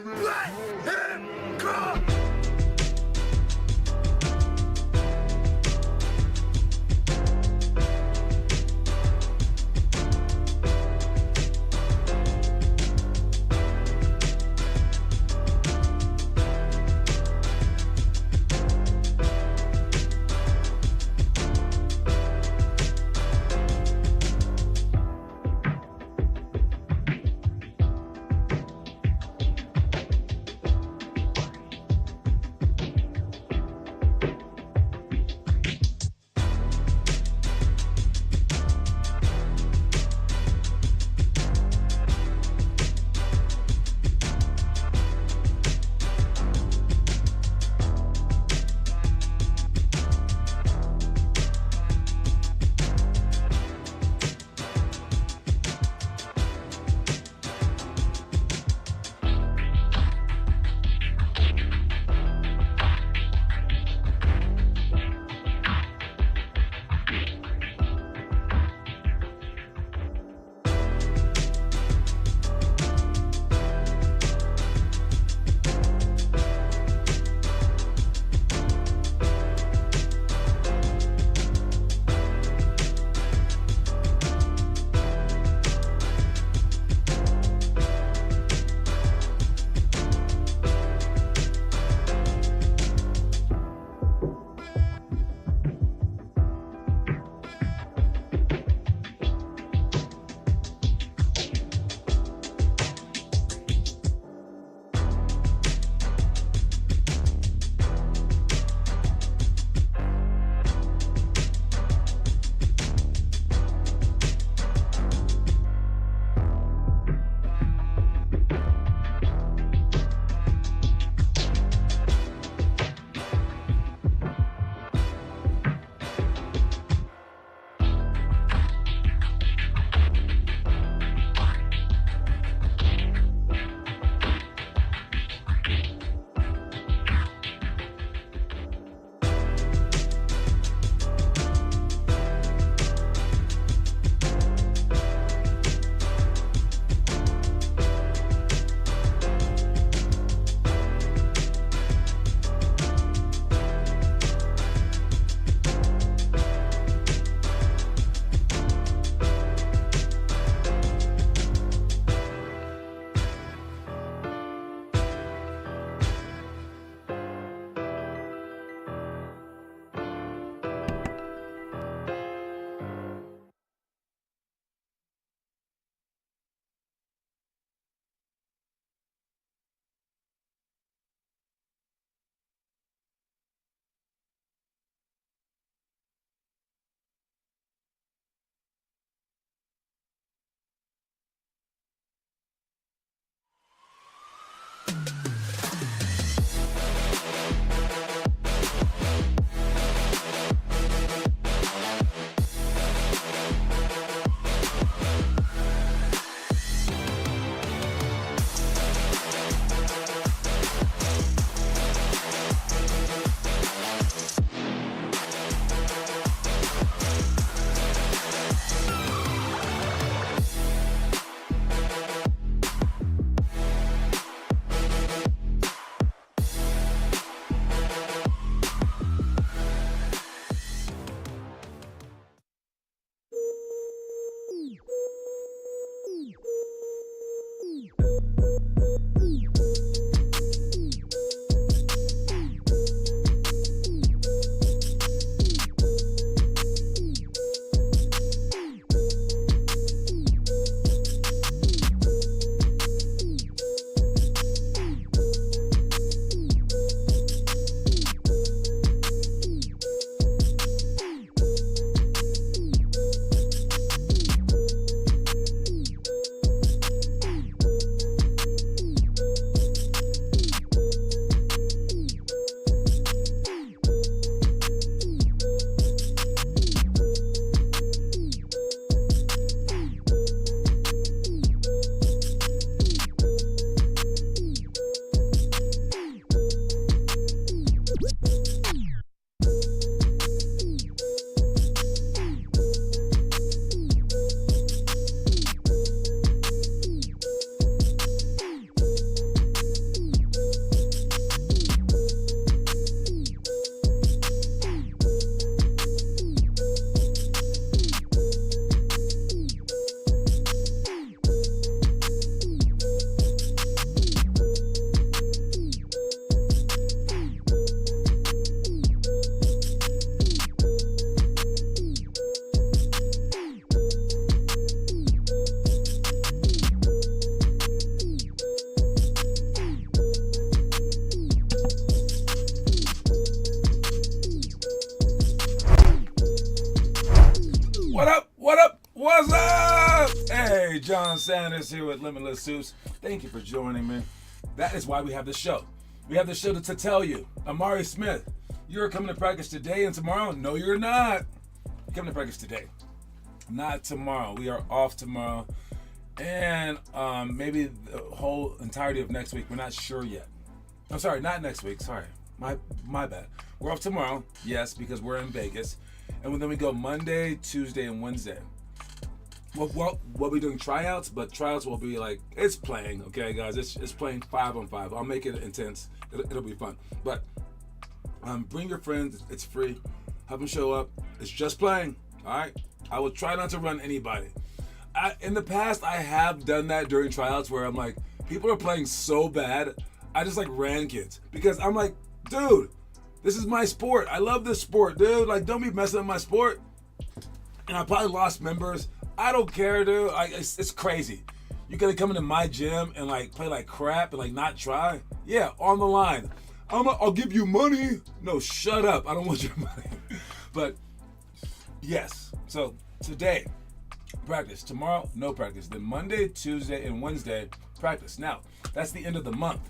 Let him go! Deion Sanders here with Limitless Suits. Thank you for joining me. That is why we have the show. We have the show to tell you, Amari Smith, you're coming to practice today and tomorrow? No, you're not. You're coming to practice today, not tomorrow. We are off tomorrow. And maybe the whole entirety of next week. We're not sure yet. I'm sorry, not next week. Sorry. My bad. We're off tomorrow, yes, because we're in Vegas. And then we go Monday, Tuesday, and Wednesday. Well, we'll be doing tryouts, but tryouts will be like, it's playing, okay, guys? It's playing 5-on-5. I'll make it intense. It'll be fun. But bring your friends. It's free. Have them show up. It's just playing, all right? I will try not to run anybody. In the past, I have done that during tryouts where I'm like, people are playing so bad, I just like ran kids. Because I'm like, dude, this is my sport. I love this sport, dude. Like, don't be messing up my sport. And I probably lost members. I don't care, dude. It's crazy. You gotta come into my gym and like play like crap and like not try. Yeah, on the line. I'll give you money. No, shut up. I don't want your money. But yes. So today, practice. Tomorrow, no practice. Then Monday, Tuesday, and Wednesday, practice. Now, that's the end of the month.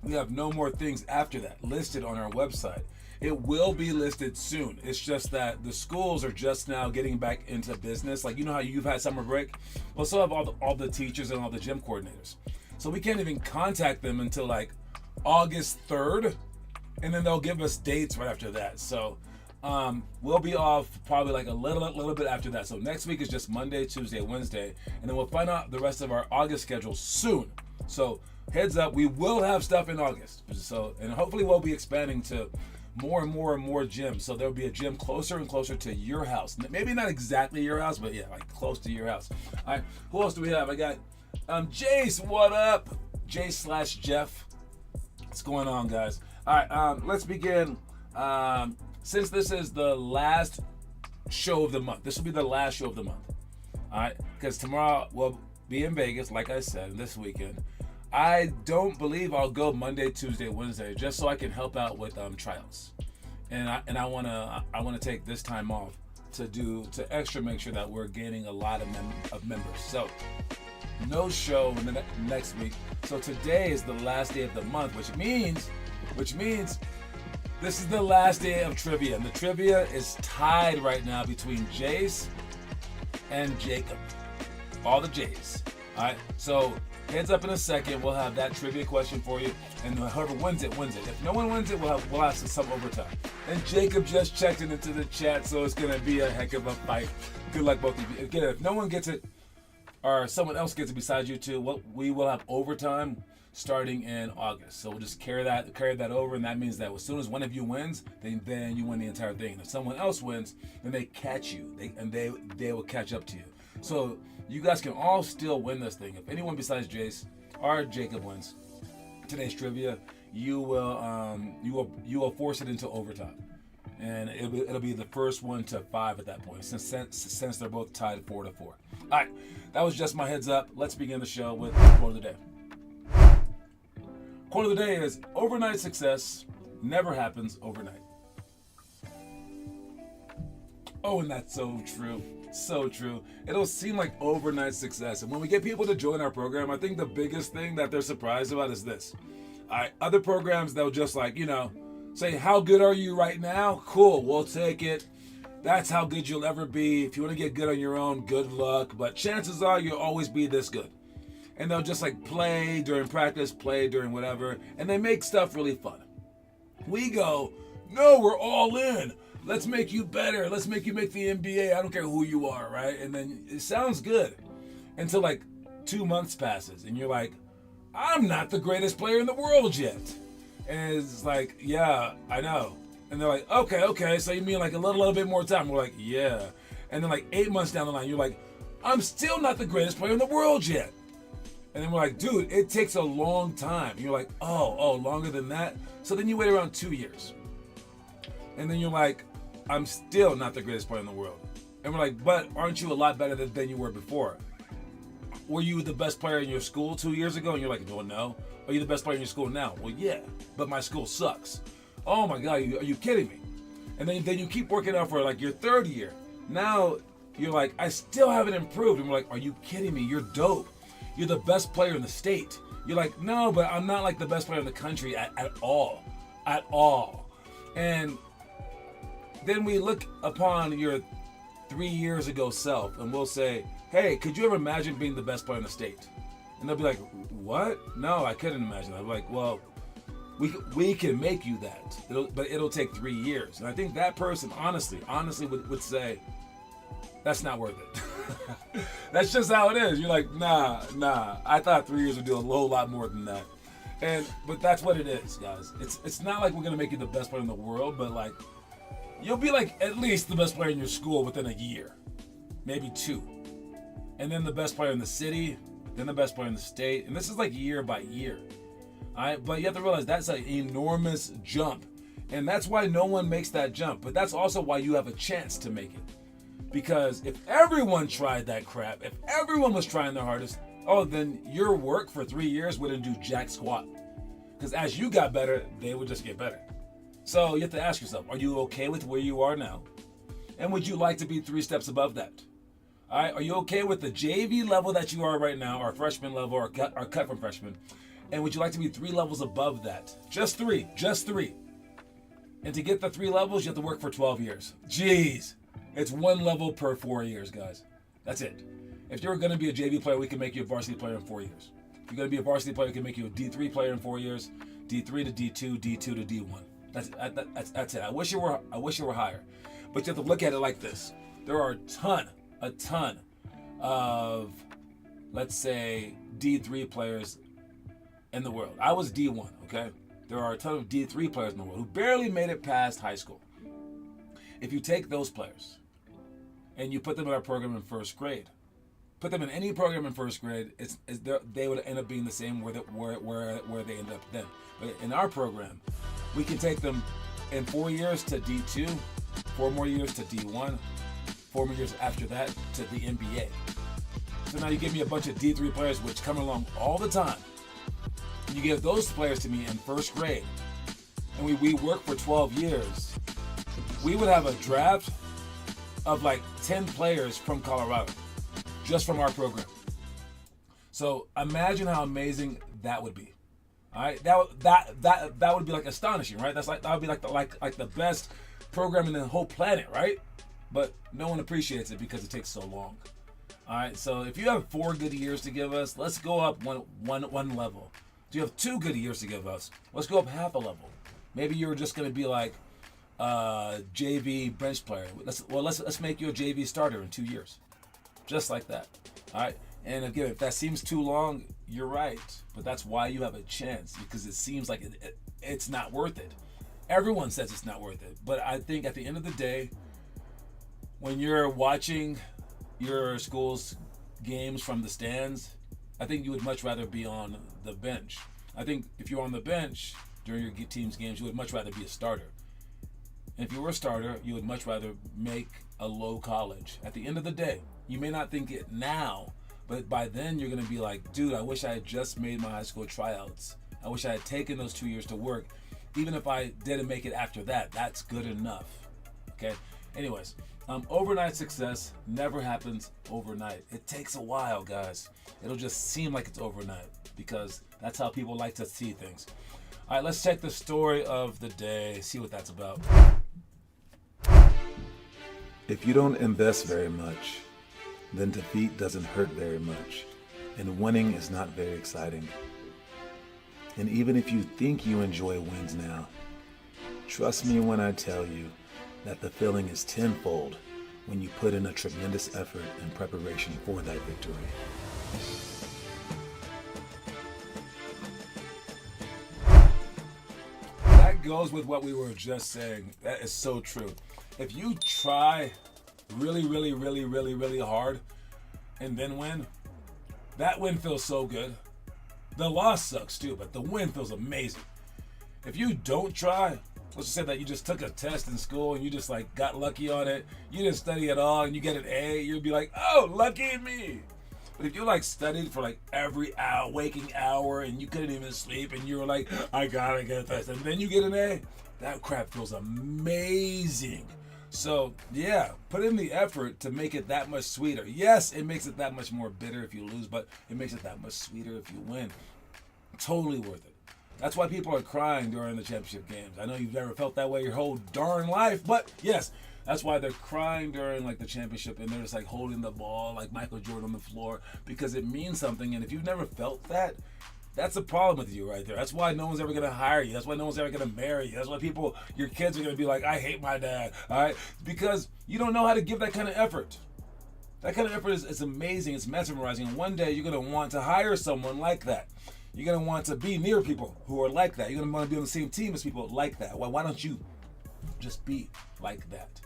We have no more things after that listed on our website. It will be listed soon. It's just that the schools are just now getting back into business. Like, you know how you've had summer break? Well, so have all the teachers and all the gym coordinators. So we can't even contact them until like August 3rd. And then they'll give us dates right after that. So we'll be off probably like a little bit after that. So next week is just Monday, Tuesday, Wednesday. And then we'll find out the rest of our August schedule soon. So heads up, we will have stuff in August. So, and hopefully we'll be expanding to more and more gyms. So there'll be a gym closer and closer to your house. Maybe not exactly your house, but yeah, like close to your house. All right, who else do we have? I got Jace, what up? Jace/Jeff. What's going on, guys? All right, let's begin. Since this is the last show of the month, this will be the last show of the month. All right, because tomorrow we'll be in Vegas, like I said, this weekend. I don't believe I'll go Monday, Tuesday, Wednesday, just so I can help out with tryouts, and I wanna take this time off to extra make sure that we're gaining a lot of members. So no show in the next week. So today is the last day of the month, which means this is the last day of trivia, and the trivia is tied right now between Jace and Jacob. All the J's. All right, so heads up in a second. We'll have that trivia question for you, and whoever wins it wins it. If no one wins it, we'll have some overtime. And Jacob just checked it into the chat, so it's gonna be a heck of a fight. Good luck, both of you. Again, if no one gets it, or someone else gets it besides you two, we will have overtime starting in August. So we'll just carry that over, and that means that as soon as one of you wins, then you win the entire thing. And if someone else wins, then they catch you, they will catch up to you. So you guys can all still win this thing. If anyone besides Jace or Jacob wins today's trivia, you will force it into overtime, and it'll be the first one to 5 at that point. Since they're both tied 4-4. All right, that was just my heads up. Let's begin the show with quote of the day. Quote of the day is: overnight success never happens overnight. Oh, and that's so true. So true. It'll seem like overnight success. And when we get people to join our program, I think the biggest thing that they're surprised about is this. Other programs, they'll just like, say, how good are you right now? Cool, we'll take it. That's how good you'll ever be. If you want to get good on your own, good luck. But chances are you'll always be this good. And they'll just like play during practice, play during whatever. And they make stuff really fun. We go, no, we're all in. Let's make you better. Let's make you make the NBA. I don't care who you are, right? And then it sounds good until like 2 months passes. And you're like, I'm not the greatest player in the world yet. And it's like, yeah, I know. And they're like, okay. So you mean like a little bit more time? We're like, yeah. And then like 8 months down the line, you're like, I'm still not the greatest player in the world yet. And then we're like, dude, it takes a long time. And you're like, oh, longer than that? So then you wait around 2 years. And then you're like, I'm still not the greatest player in the world. And we're like, but aren't you a lot better than you were before? Were you the best player in your school 2 years ago? And you're like, no. Are you the best player in your school now? Well, yeah, but my school sucks. Oh my God, are you kidding me? And then you keep working out for like your third year. Now you're like, I still haven't improved. And we're like, are you kidding me? You're dope. You're the best player in the state. You're like, no, but I'm not like the best player in the country at all. At all. And then we look upon your 3 years ago self and we'll say, hey, could you ever imagine being the best player in the state? And they'll be like, what? No, I couldn't imagine that. I'm like, well, we can make you that. But it'll take 3 years. And I think that person honestly would say, that's not worth it. That's just how it is. You're like, nah. I thought 3 years would do a whole lot more than that. But that's what it is, guys. It's not like we're gonna make you the best player in the world, but like you'll be like at least the best player in your school within a year, maybe 2, and then the best player in the city, then the best player in the state, and this is like year by year. All right, but you have to realize that's an enormous jump, and that's why no one makes that jump. But that's also why you have a chance to make it. Because if everyone tried that crap, if everyone was trying their hardest, then your work for 3 years wouldn't do jack squat. Because as you got better, they would just get better. So you have to ask yourself, are you okay with where you are now? And would you like to be 3 steps above that? All right, are you okay with the JV level that you are right now, or freshman level, or cut from freshman? And would you like to be 3 levels above that? Just 3. And to get the 3 levels, you have to work for 12 years. Jeez. It's 1 level per 4 years, guys. That's it. If you're going to be a JV player, we can make you a varsity player in 4 years. If you're going to be a varsity player, we can make you a D3 player in 4 years, D3 to D2, D2 to D1. That's it. I wish you were higher. But you have to look at it like this. There are a ton of, let's say, D3 players in the world. I was D1, okay? There are a ton of D3 players in the world who barely made it past high school. If you take those players and you put them in our program in first grade, put them in any program in first grade, they would end up being the same where they end up then. But in our program, we can take them in 4 years to D2, 4 more years to D1, 4 more years after that to the NBA. So now you give me a bunch of D3 players which come along all the time. You give those players to me in first grade, and we work for 12 years. We would have a draft of like 10 players from Colorado, just from our program. So imagine how amazing that would be. All right, that would be like astonishing, right? That would be like the best program in the whole planet, right? But no one appreciates it because it takes so long. All right, so if you have 4 good years to give us, let's go up one level. If you have 2 good years to give us, let's go up half a level. Maybe you're just going to be like JV bench player. Let's make you a JV starter in 2 years, just like that. All right. And again, if that seems too long, you're right. But that's why you have a chance, because it seems like it's not worth it. Everyone says it's not worth it. But I think at the end of the day, when you're watching your school's games from the stands, I think you would much rather be on the bench. I think if you're on the bench during your team's games, you would much rather be a starter. And if you were a starter, you would much rather make a low college. At the end of the day, you may not think it now, but by then you're going to be like, dude, I wish I had just made my high school tryouts. I wish I had taken those 2 years to work. Even if I didn't make it after that, that's good enough. Okay? Anyways, overnight success never happens overnight. It takes a while, guys. It'll just seem like it's overnight because that's how people like to see things. All right, let's check the story of the day, see what that's about. If you don't invest very much, then defeat doesn't hurt very much, and winning is not very exciting. And even if you think you enjoy wins now, trust me when I tell you that the feeling is tenfold when you put in a tremendous effort and preparation for that victory. That goes with what we were just saying. That is so true. If you try really hard and then win, that win feels so good. The loss sucks too, but the win feels amazing. If you don't try, let's just say that you just took a test in school and you just like got lucky on it, you didn't study at all and you get an A, you'd be like, oh, lucky me. But if you like studied for like every waking hour and you couldn't even sleep and you were like, I gotta get this, and then you get an A, that crap feels amazing. So, yeah, put in the effort to make it that much sweeter. Yes, it makes it that much more bitter if you lose, but it makes it that much sweeter if you win. Totally worth it. That's why people are crying during the championship games. I know you've never felt that way your whole darn life, but yes, that's why they're crying during like the championship, and they're just like holding the ball like Michael Jordan on the floor, because it means something. And if you've never felt that, that's a problem with you right there. That's why no one's ever gonna hire you. That's why no one's ever gonna marry you. That's why your kids are gonna be like, I hate my dad. All right, because you don't know how to give that kind of effort. That kind of effort is amazing. It's mesmerizing. And one day you're gonna want to hire someone like that. You're going to want to be near people who are like that. You're going to want to be on the same team as people like that. Why don't you just be like that?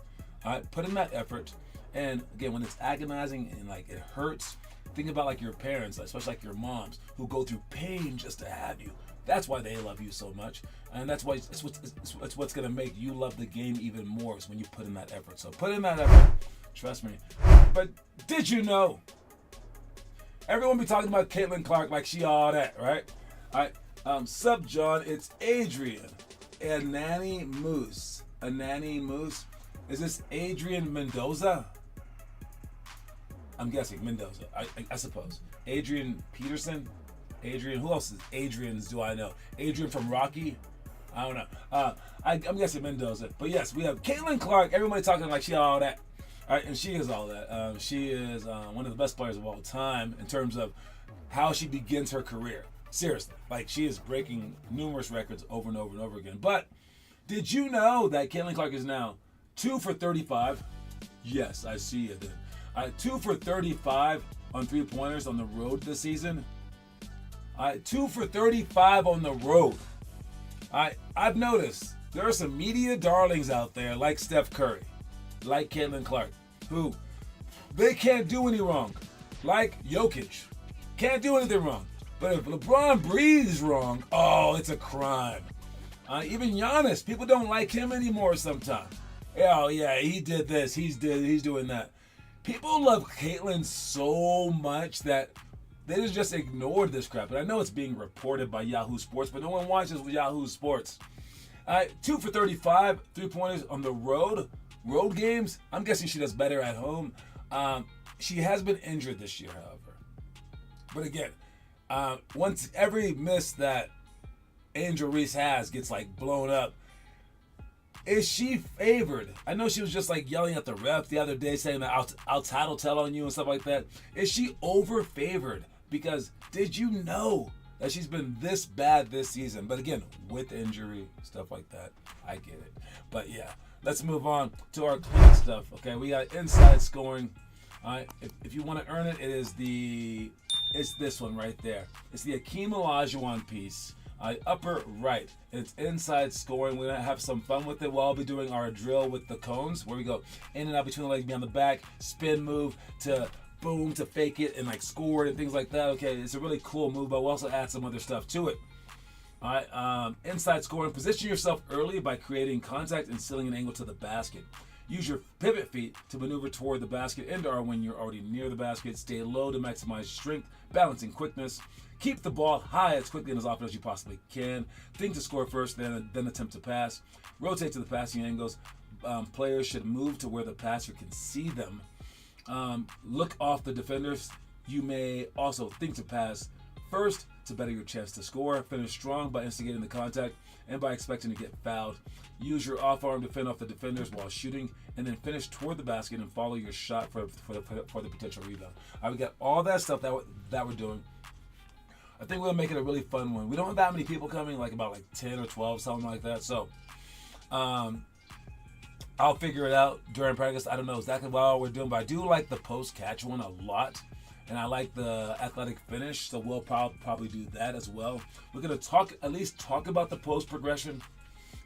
All right, put in that effort. And again, when it's agonizing and like it hurts, think about like your parents, especially like your moms, who go through pain just to have you. That's why they love you so much. And that's why it's what's going to make you love the game even more, is when you put in that effort. So put in that effort. Trust me. But did you know? Everyone be talking about Caitlin Clark like she all that, right? All right. Sup, John? It's Adrian. Anani Moose. Anani Moose. Is this Adrian Mendoza? I'm guessing Mendoza. I suppose. Adrian Peterson. Adrian. Who else is Adrians do I know? Adrian from Rocky. I don't know. I'm guessing Mendoza. But yes, we have Caitlin Clark. Everybody talking like she all that. All right, and she is all that. She is one of the best players of all time in terms of how she begins her career. Seriously, like she is breaking numerous records over and over and over again. But did you know that Caitlin Clark is now 2 for 35? Yes, I see it. 2 for 35 on 3-pointers on the road this season. 2 for 35 on the road. I've noticed there are some media darlings out there like Steph Curry, like Caitlin Clark, who they can't do any wrong. Like Jokic, can't do anything wrong. But if LeBron breathes wrong, oh, it's a crime. Even Giannis, people don't like him anymore sometimes. Oh yeah, he did this, he's doing that. People love Caitlin so much that they just ignored this crap. And I know it's being reported by Yahoo Sports, but no one watches Yahoo Sports. 2 for 35, 3-pointers on the road games. I'm guessing she does better at home. She has been injured this year, however. But again, once every miss that Angel Reese has gets like blown up, is she favored? I know she was just like yelling at the ref the other day saying that I'll tattletale on you and stuff like that. Is she over favored? Because did you know that she's been this bad this season? But again, with injury, stuff like that, I get it. But yeah, let's move on to our clean stuff. Okay, we got inside scoring. All right, if you want to earn it, it's this one right there. It's the Akeem Olajuwon piece. Upper right. It's inside scoring. We're gonna have some fun with it. We'll all be doing our drill with the cones, where we go in and out between the legs, behind the back, spin move to boom to fake it and like score it and things like that. Okay, it's a really cool move, but we'll also add some other stuff to it. All right, inside scoring. Position yourself early by creating contact and sealing an angle to the basket. Use your pivot feet to maneuver toward the basket and or when you're already near the basket. Stay low to maximize strength, balancing quickness. Keep the ball high as quickly and as often as you possibly can. Think to score first, then attempt to pass. Rotate to the passing angles. Players should move to where the passer can see them. Look off the defenders. You may also think to pass first to better your chance to score. Finish strong by instigating the contact and by expecting to get fouled. Use your off arm to fend off the defenders while shooting, and then finish toward the basket and follow your shot for the potential rebound. All right, we got all that stuff that we're doing. I think we're gonna make it a really fun one. We don't have that many people coming, like about 10 or 12, something like that. So, I'll figure it out during practice. I don't know exactly what we're doing, but I do like the post catch one a lot. And I like the athletic finish, so we'll probably do that as well. We're going to at least talk about the post progression,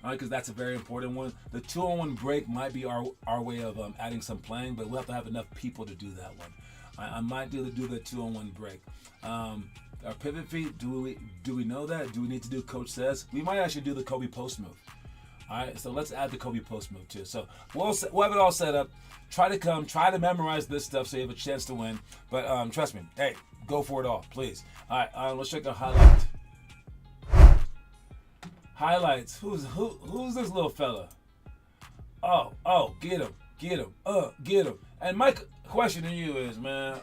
because that's a very important one. The 2-on-1 break might be our way of adding some playing, but we'll have to have enough people to do that one. I might do the 2-on-1 break. Our pivot feet, do we know that? Do we need to do Coach Says? We might actually do the Kobe post move. All right, so let's add the Kobe post move too. So we'll have it all set up. Try to memorize this stuff so you have a chance to win. But trust me, hey, go for it all, please. All right, let's check the highlight. Highlights. Who's this little fella? Get him. Get him. And my question to you is, man,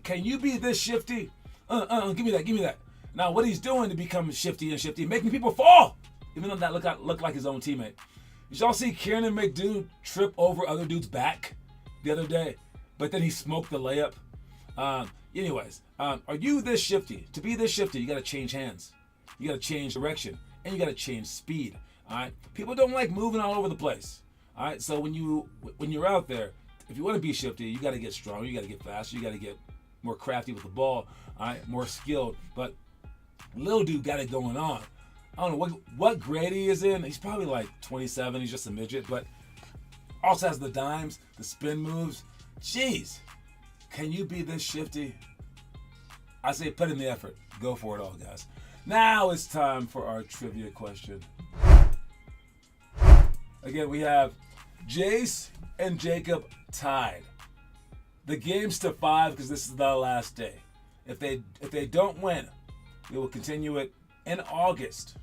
can you be this shifty? Give me that. Now, what he's doing to become shifty, making people fall, even though that looked like his own teammate. Did y'all see Kieran McDood trip over other dude's back the other day? But then he smoked the layup. Anyways, are you this shifty? To be this shifty, you got to change hands. You got to change direction. And you got to change speed. All right? People don't like moving all over the place. All right? So when you're out there, if you want to be shifty, you got to get stronger. You got to get faster. You got to get more crafty with the ball. All right? More skilled. But little dude got it going on. I don't know what grade he is in. He's probably like 27. He's just a midget. But also has the dimes, the spin moves. Jeez. Can you be this shifty? I say put in the effort. Go for it all, guys. Now it's time for our trivia question. Again, we have Jace and Jacob tied. The game's to 5 because this is the last day. If they don't win, we will continue it in August.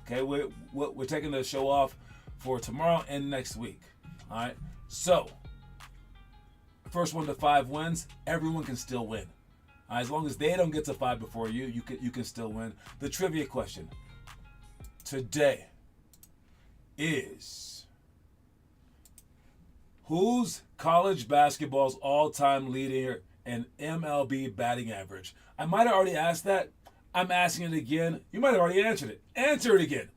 Okay, we're taking the show off for tomorrow and next week. All right. So, first 1 to 5 wins. Everyone can still win. As long as they don't get to 5 before you can still win. The trivia question today is: who's college basketball's all-time leader in MLB batting average? I might have already asked that. I'm asking it again. You might have already answered it. Answer it again.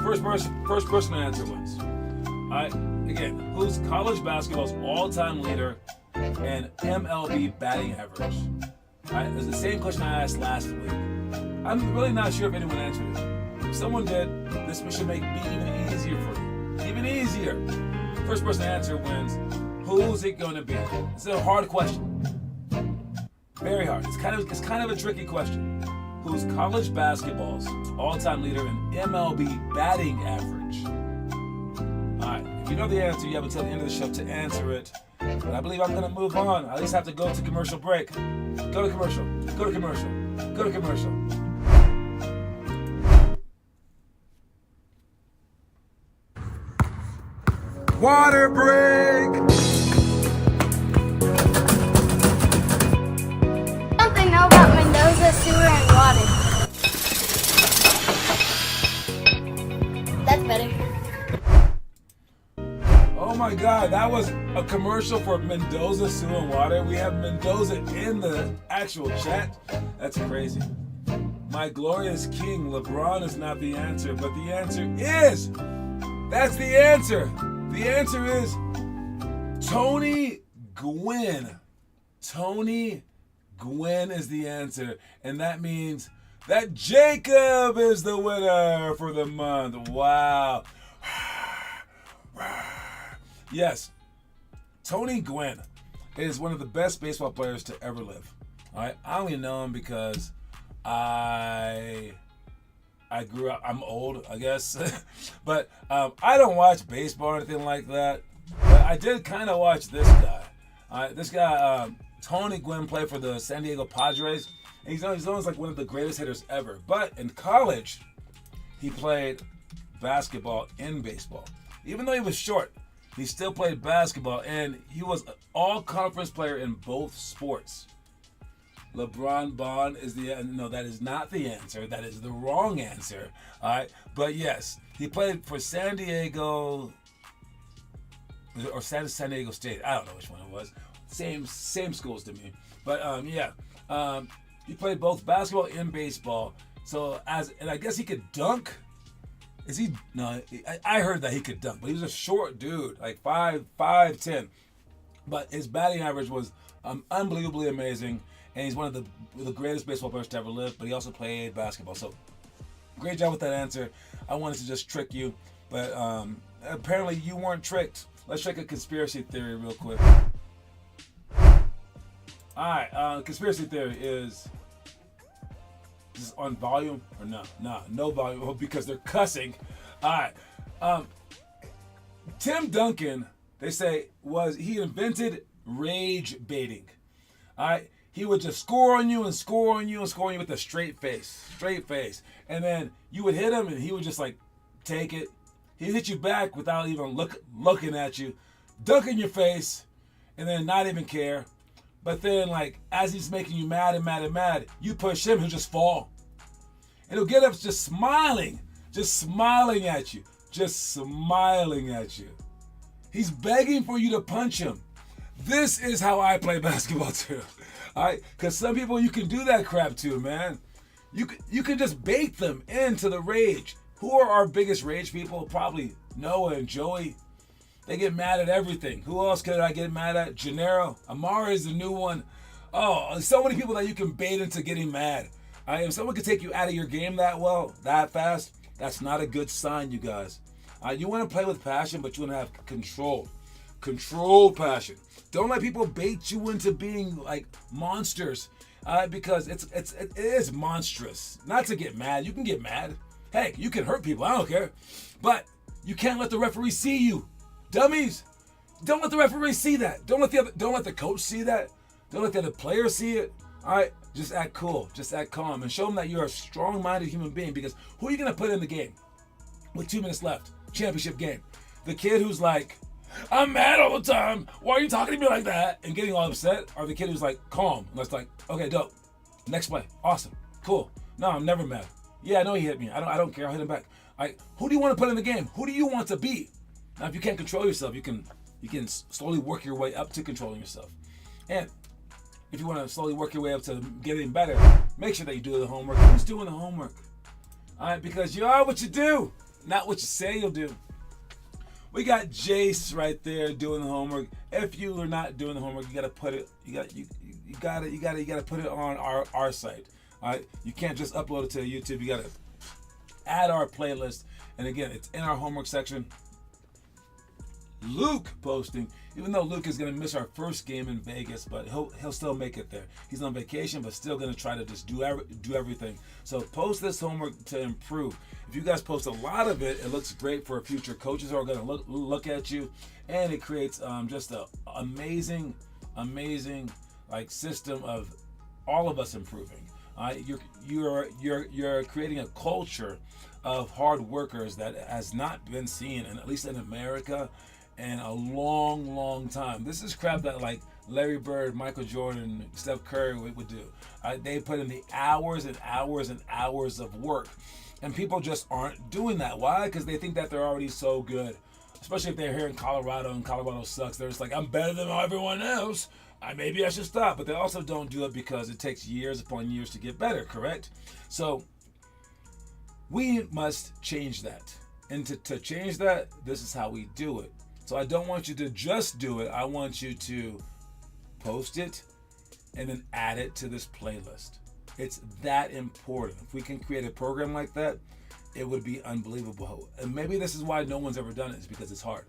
First person to answer wins. All right. Again, who's college basketball's all-time leader in MLB batting average? All right. It's the same question I asked last week. I'm really not sure if anyone answered it. If someone did, this should be even easier for you. Even easier. First person to answer wins. Who's it going to be? It's a hard question. Very hard. It's kind of a tricky question. Who's college basketball's all-time leader in MLB batting average? All right. If you know the answer, you have until the end of the show to answer it. But I believe I'm going to move on. I at least have to go to commercial break. Go to commercial. Go to commercial. Go to commercial. Water break! Something know about Mendoza sewer and water. That's better. Oh my God, that was a commercial for Mendoza Sewer and Water. We have Mendoza in the actual chat. That's crazy. My glorious king, LeBron is not the answer, but the answer is, that's the answer. The answer is Tony Gwynn. Tony Gwynn is the answer. And that means that Jacob is the winner for the month. Wow. Yes, Tony Gwynn is one of the best baseball players to ever live. All right, I only know him because I grew up. I'm old, I guess, but I don't watch baseball or anything like that. But I did kind of watch this guy. This guy, Tony Gwynn, played for the San Diego Padres, and he's known as like one of the greatest hitters ever. But in college, he played basketball in baseball. Even though he was short, he still played basketball, and he was an all-conference player in both sports. LeBron Bond is that is not the answer. That is the wrong answer. All right, but yes, he played for San Diego or San Diego State. I don't know which one it was. Same schools to me. But he played both basketball and baseball. So and I guess he could dunk. Is he? No, I heard that he could dunk, but he was a short dude, like 5'10". But his batting average was unbelievably amazing, and he's one of the greatest baseball players to ever live. But he also played basketball. So great job with that answer. I wanted to just trick you, but apparently you weren't tricked. Let's check a conspiracy theory real quick. All right, conspiracy theory is this on volume or no? No volume because they're cussing. All right, Tim Duncan, they say he invented rage baiting. All right, he would just score on you and score on you and score on you with a straight face, and then you would hit him and he would just like take it, He'll hit you back without even looking at you, dunk in your face, and then not even care. But then, like, as he's making you mad and mad and mad, you push him, he'll just fall. And he'll get up just smiling at you, just smiling at you. He's begging for you to punch him. This is how I play basketball too. All right? Because some people, you can do that crap too, man. You can just bait them into the rage. Who are our biggest rage people? Probably Noah and Joey. They get mad at everything. Who else could I get mad at? Gennaro. Amari is the new one. Oh, so many people that you can bait into getting mad. If someone could take you out of your game that fast, that's not a good sign, you guys. You want to play with passion, but you want to have control. Control passion. Don't let people bait you into being like monsters, because it is monstrous. Not to get mad. You can get mad. Hey, you can hurt people. I don't care. But you can't let the referee see you. Dummies. Don't let the referee see that. Don't let the coach see that. Don't let the other player see it. All right, just act cool. Just act calm and show them that you're a strong-minded human being, because who are you going to put in the game with 2 minutes left? Championship game. The kid who's like, I'm mad all the time. Why are you talking to me like that? And getting all upset. Or the kid who's like calm. And it's like, okay, dope. Next play. Awesome. Cool. No, I'm never mad. Yeah, I know he hit me. I don't care. I'll hit him back. Like, who do you want to put in the game? Who do you want to be? Now, if you can't control yourself, you can slowly work your way up to controlling yourself. And if you want to slowly work your way up to getting better, make sure that you do the homework. Who's doing the homework? All right, because you are what you do, not what you say you'll do. We got Jace right there doing the homework. If you are not doing the homework, you gotta put it. You gotta put it on our site. All right, you can't just upload it to YouTube. You gotta add our playlist, and again, it's in our homework section. Luke posting, even though Luke is going to miss our first game in Vegas, but he'll still make it there. He's on vacation, but still going to try to just do everything. So post this homework to improve. If you guys post a lot of it, it looks great for future coaches who are going to look at you, and it creates just an amazing like system of all of us improving. You're creating a culture of hard workers that has not been seen, and at least in America, in a long time. This is crap that like Larry Bird, Michael Jordan, Steph Curry would do. They put in the hours and hours and hours of work, and people just aren't doing that. Why? Because they think that they're already so good, especially if they're here in Colorado and Colorado sucks. They're just like, I'm better than everyone else. Maybe I should stop. But they also don't do it because it takes years upon years to get better, correct? So we must change that. And to change that, this is how we do it. So I don't want you to just do it. I want you to post it and then add it to this playlist. It's that important. If we can create a program like that, it would be unbelievable. And maybe this is why no one's ever done it, is because it's hard.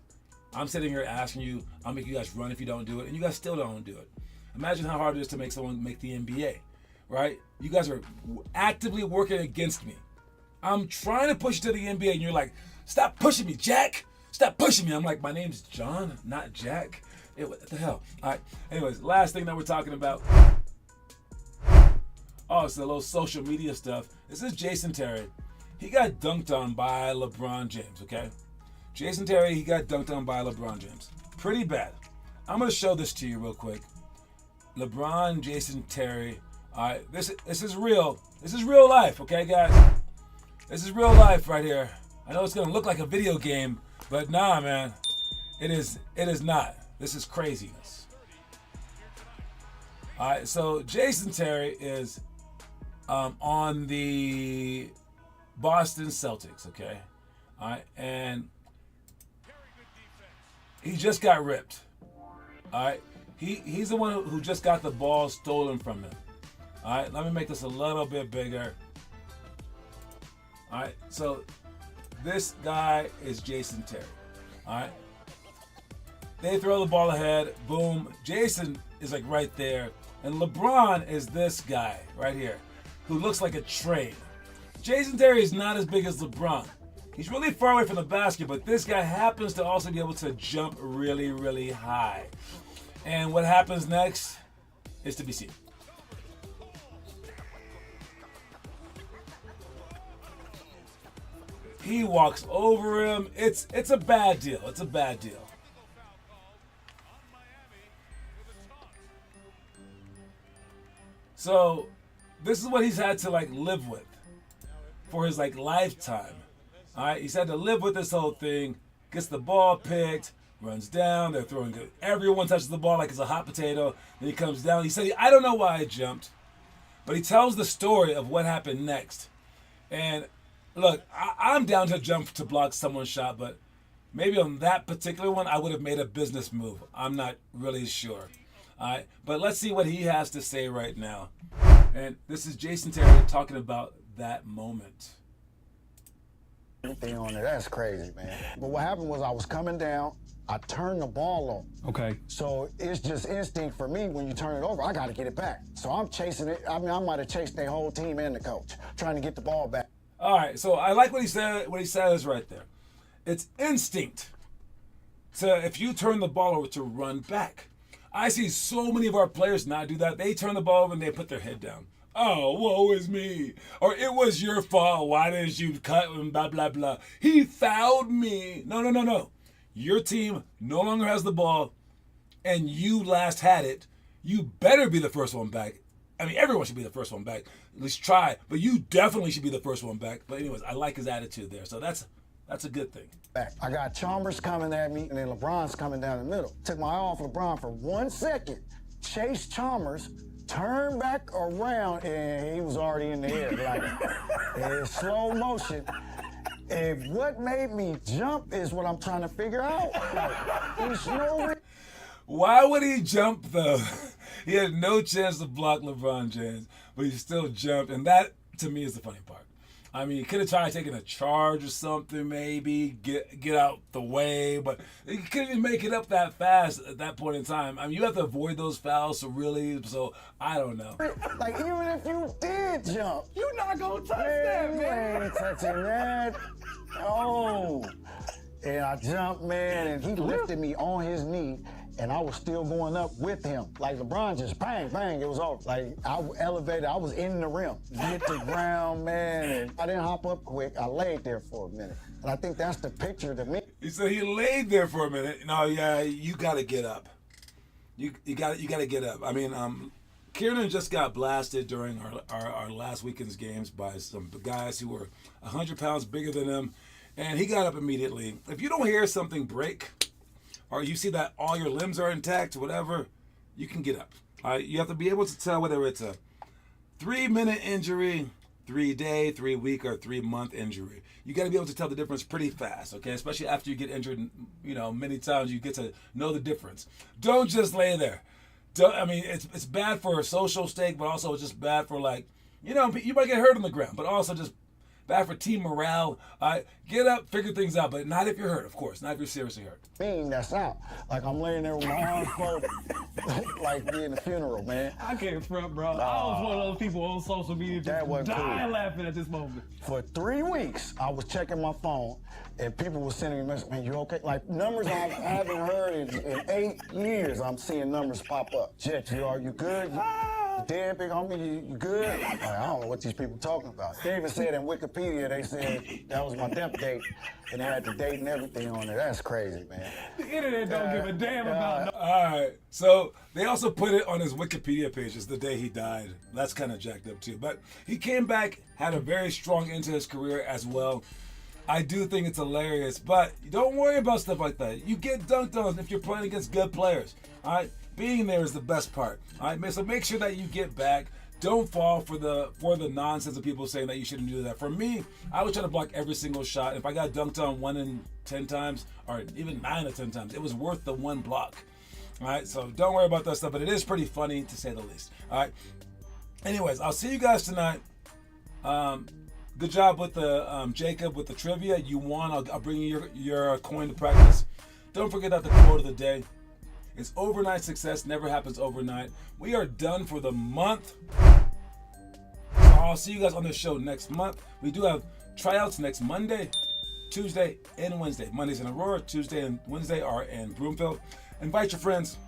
I'm sitting here asking you, I'll make you guys run if you don't do it, and you guys still don't do it. Imagine how hard it is to make someone make the NBA, right? You guys are actively working against me. I'm trying to push you to the NBA, and you're like, stop pushing me, Jack. Stop pushing me. I'm like, my name's John, not Jack. What the hell? All right. Anyways, last thing that we're talking about. Oh, it's a little social media stuff. This is Jason Terry. He got dunked on by LeBron James, okay? Jason Terry, he got dunked on by LeBron James. Pretty bad. I'm going to show this to you real quick. LeBron, Jason Terry. All right, this is real. This is real life, okay, guys? This is real life right here. I know it's going to look like a video game, but nah, man. It is not. This is craziness. All right, so Jason Terry is on the Boston Celtics, okay? All right, and he just got ripped. All right, he's the one who just got the ball stolen from him. All right, let me make this a little bit bigger. All right, so this guy is Jason Terry. All right, they throw the ball ahead. Boom. Jason is like right there, and LeBron is this guy right here, who looks like a train. Jason Terry is not as big as LeBron. He's really far away from the basket, but this guy happens to also be able to jump really, really high. And what happens next is to be seen. He walks over him. It's a bad deal. It's a bad deal. So this is what he's had to like live with for his like lifetime. All right, he's had to live with this whole thing. Gets the ball picked, runs down. They're throwing it. Everyone touches the ball like it's a hot potato. Then he comes down. He said, "I don't know why I jumped," but he tells the story of what happened next. And look, I'm down to jump to block someone's shot, but maybe on that particular one, I would have made a business move. I'm not really sure. All right, but let's see what he has to say right now. And this is Jason Terry talking about that moment. Everything on there, that's crazy, man. But what happened was I was coming down, I turned the ball on. Okay. So it's just instinct for me when you turn it over, I got to get it back. So I'm chasing it. I mean, I might have chased their whole team and the coach, trying to get the ball back. All right, so I like what he said. What he says right there. It's instinct to, if you turn the ball over, to run back. I see so many of our players not do that. They turn the ball over and they put their head down. Oh, woe is me. Or it was your fault. Why didn't you cut him? Blah, blah, blah. He fouled me. No. Your team no longer has the ball and you last had it. You better be the first one back. I mean, everyone should be the first one back. At least try. But you definitely should be the first one back. But anyways, I like his attitude there. So that's a good thing. Back. I got Chalmers coming at me, and then LeBron's coming down the middle. Took my eye off LeBron for 1 second, chased Chalmers, turned back around, and he was already in the air, like in slow motion. And what made me jump is what I'm trying to figure out. Like, why would he jump though? He had no chance to block LeBron James, but he still jumped, and that to me is the funny part. I mean, he could have tried taking a charge or something, maybe get out the way, but he couldn't even make it up that fast at that point in time. I mean, you have to avoid those fouls, so I don't know. Like, even if you did jump, You're not gonna touch man, that, you man. ain't touching that. Oh. And I jumped, man, and he lifted me on his knee, and I was still going up with him. Like LeBron just bang, bang, it was over. Like I elevated, I was in the rim. Hit the ground, man, and I didn't hop up quick. I laid there for a minute. And I think that's the picture to me. He said he laid there for a minute. No, yeah, you got to get up. You got to get up. I mean, Kieran just got blasted during our last weekend's games by some guys who were 100 pounds bigger than him, and he got up immediately. If you don't hear something break, or you see that all your limbs are intact, whatever, you can get up. You have to be able to tell whether it's a 3-minute injury, 3-day, 3-week, or 3-month injury. You got to be able to tell the difference pretty fast, okay? Especially after you get injured, many times you get to know the difference. Don't just lay there. It's bad for a social stake, but also it's just bad for you might get hurt on the ground, but also just bad for team morale. Get up, figure things out, but not if you're hurt, of course. Not if you're seriously hurt. That's out. Like I'm laying there with my arms folded, like being a funeral, man. I can't front, bro. I was one of those people on social media That just wasn't dying cool. laughing at this moment. For 3 weeks, I was checking my phone, and people were sending me messages, man, you okay? Like numbers I haven't heard in 8 years, I'm seeing numbers pop up. Jet, you good? You dead, big homie? You good? Like, I don't know what these people talking about. They even said in Wikipedia, they said that was my death date, and they had the date and everything on there. That's crazy, man. The internet don't give a damn about no. All right. So they also put it on his Wikipedia page. It's the day he died. That's kind of jacked up too. But he came back, had a very strong end to his career as well. I do think it's hilarious, but don't worry about stuff like that. You get dunked on if you're playing against good players. All right. Being there is the best part. All right. So make sure that you get back. Don't fall for the nonsense of people saying that you shouldn't do that. For me, I was trying to block every single shot. If I got dunked on 1 in 10 times, or even 9 or 10 times, it was worth the one block. All right, so don't worry about that stuff, but it is pretty funny to say the least. All right. Anyways, I'll see you guys tonight. Good job with the Jacob with the trivia. You won. I'll bring you your coin to practice. Don't forget that the quote of the day is overnight success never happens overnight. We are done for the month. So I'll see you guys on the show next month. We do have tryouts next Monday, Tuesday, and Wednesday. Monday's in Aurora, Tuesday and Wednesday are in Broomfield. Invite your friends.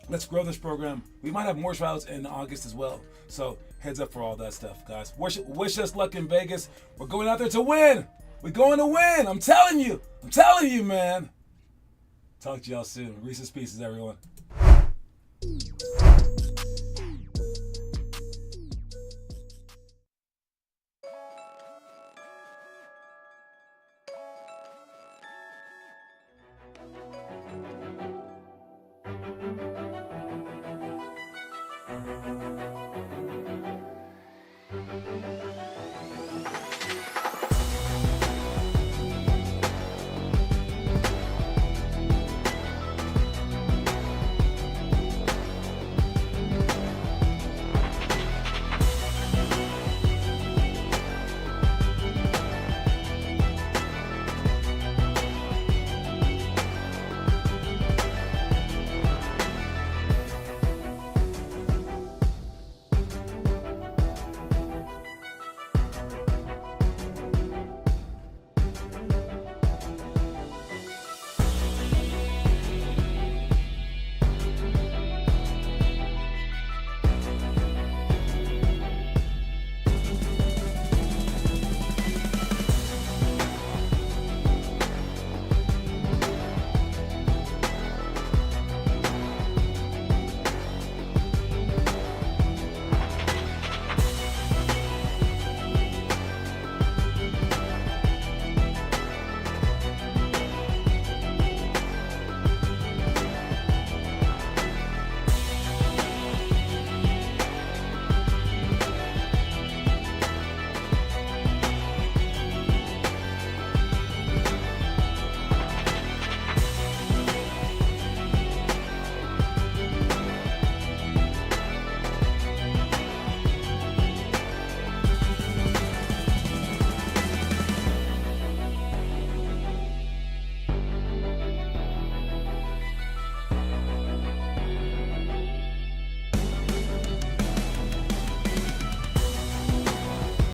Let's grow this program. We might have more tryouts in August as well. So heads up for all that stuff, guys. Wish us luck in Vegas. We're going out there to win. We're going to win. I'm telling you. I'm telling you, man. Talk to y'all soon. Reese's Pieces, everyone.